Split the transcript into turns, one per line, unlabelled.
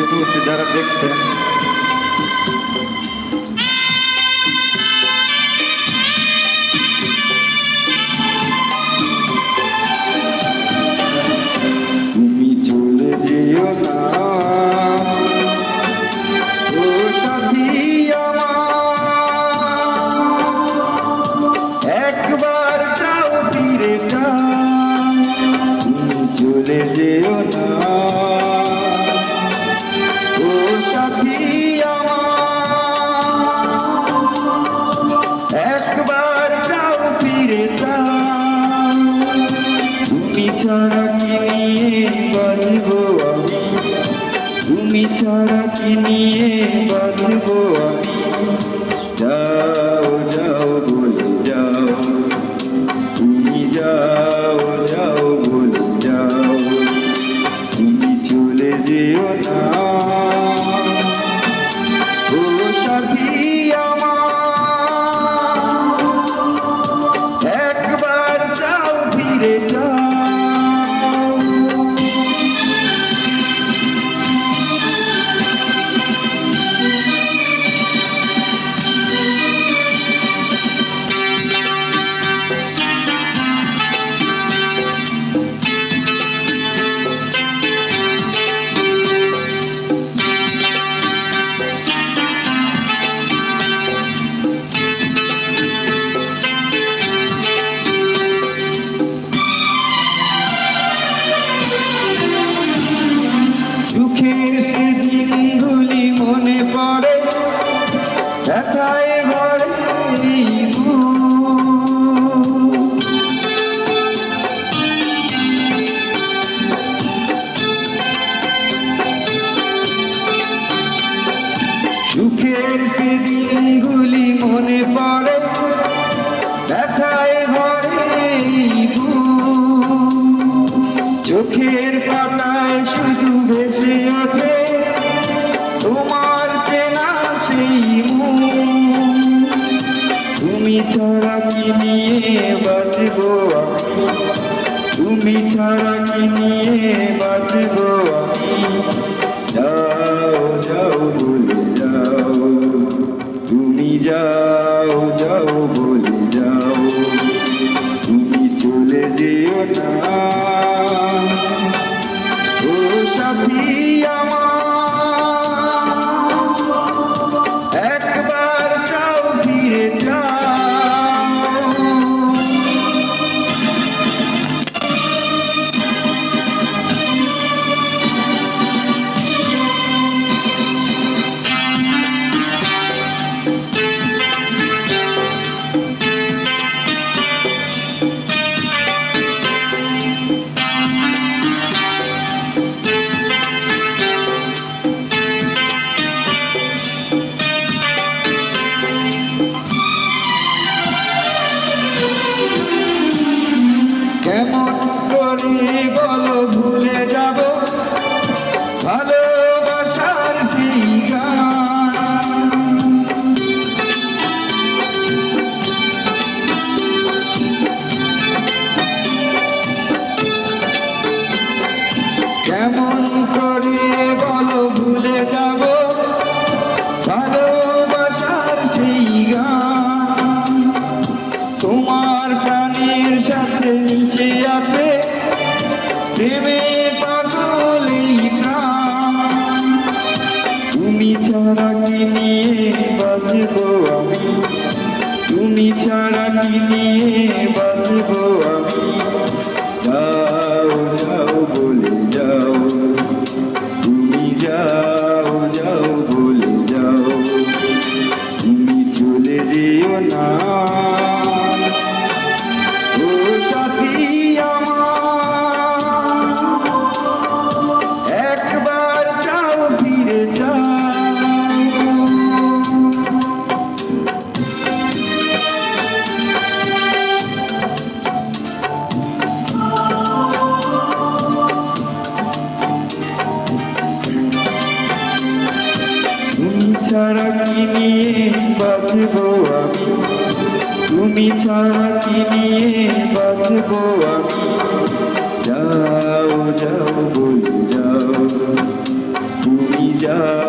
এই মুহূর্তে যারা দেখছেন, তুমি চলে যেও না ও সাথী আমার, একবার যাও ফিরে যাও, তুমি চলে যেও না ও সাথী আমার, একবার যাও ফিরে যাও, তুমি ছাড়া কি নিয়ে বাঁচব আমি, তুমি ছাড়া কি নিয়ে বাঁচব আমি, যাও যাও বলে যাও, তুমি যাও যাও বলে যাও, তুমি চলে যেও না ও সাথী আমার, একবার যাও ফিরে যাও। সুখের সেদিনগুলি মনে পড়ে, ব্যথায় ভরে এই বুক। সুখের সেদিনগুলি মনে পড়ে, ব্যথায় ভরে এই বুক। চোখের পাতায় শুধু ভেসে ওঠে তোমার চেনা সেই মুখ, তুমি ছাড়া কি নিয়ে বাঁচব আমি, তুমি ছাড়া কি নিয়ে বাঁচব আমি, যাও যাও বলে যাও, তুমি যাও যাও বলে যাও, তুমি চলে যেও না ও সাথী আমার, একবার যাও ফিরে যাও। কেমন করে বলো ভুলে যাব ভালোবাসার সেই গান, কেমন করে বলো ভুলে যাব ভালোবাসার সেই গান, তোমার প্রাণের সাথে মিশে আছে প্রেমে পাগল এই প্রাণ, তুমি ছাড়া কি নিয়ে বাঁচব আমি, তুমি ছাড়া কি নিয়ে বাঁচব আমি, যাও যাও বলে যাও, তুমি যাও যাও বলে যাও, তুমি চলে যেও না ও সাথী আমার, একবার যাও ফিরে যাও। তুমি ছাড়া কি নিয়ে বাঁচব আমি, তুমি ছাড়া কি নিয়ে বাঁচব আমি, যাও যাও বলে যাও, তুমি যায়